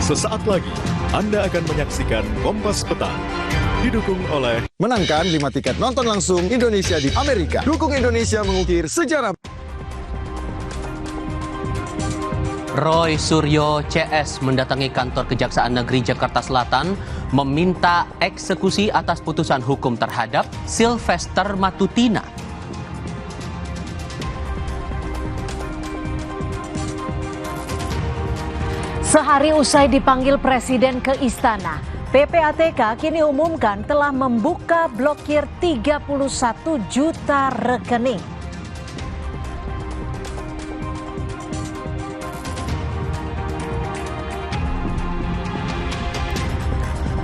Sesaat lagi, Anda akan menyaksikan Kompas Petang. Didukung oleh Menangkan 5 tiket nonton langsung Indonesia di Amerika. Dukung Indonesia mengukir sejarah. Roy Suryo CS mendatangi kantor Kejaksaan Negeri Jakarta Selatan meminta eksekusi atas putusan hukum terhadap Sylvester Matutina. Sehari usai dipanggil Presiden ke Istana, PPATK kini umumkan telah membuka blokir 31 juta rekening.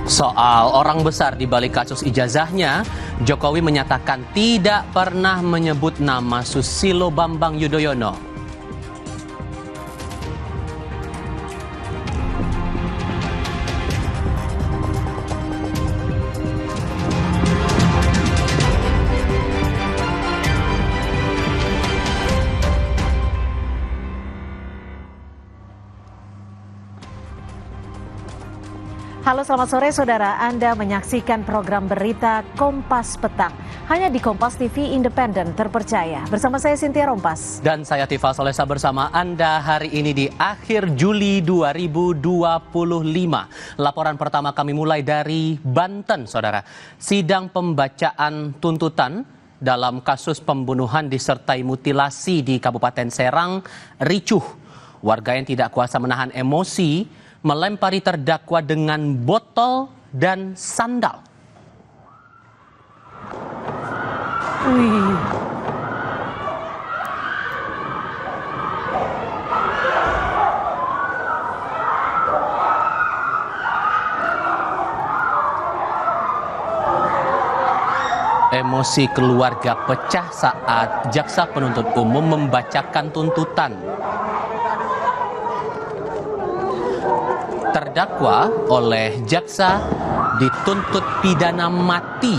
Soal orang besar di balik kasus ijazahnya, Jokowi menyatakan tidak pernah menyebut nama Susilo Bambang Yudhoyono. Halo, selamat sore saudara. Anda menyaksikan program berita Kompas Petang. Hanya di Kompas TV Independen terpercaya. Bersama saya Cynthia Rompas. Dan saya Tifa Solesa bersama Anda hari ini di akhir Juli 2025. Laporan pertama kami mulai dari Banten, saudara. Sidang pembacaan tuntutan dalam kasus pembunuhan disertai mutilasi di Kabupaten Serang ricuh. Warga yang tidak kuasa menahan emosi melempari terdakwa dengan botol dan sandal. Emosi keluarga pecah saat jaksa penuntut umum membacakan tuntutan. Terdakwa oleh jaksa dituntut pidana mati.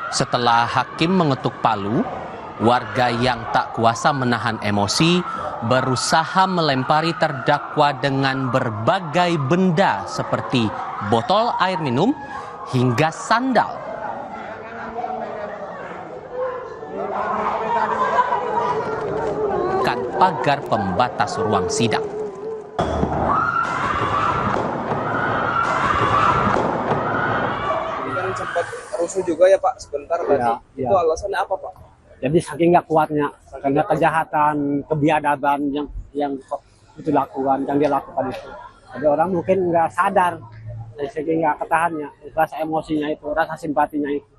Setelah hakim mengetuk palu, warga yang tak kuasa menahan emosi berusaha melempari terdakwa dengan berbagai benda seperti botol air minum hingga sandal. Kan pagar pembatas ruang sidang. Sempat rusuh juga ya Pak sebentar tadi. Ya. Itu alasannya apa Pak? Jadi saking nggak kuatnya karena kejahatan, kebiadaban yang itu lakukan, yang dia lakukan itu. Jadi orang mungkin nggak sadar, saking nggak ketahannya, rasa emosinya itu, rasa simpatinya itu.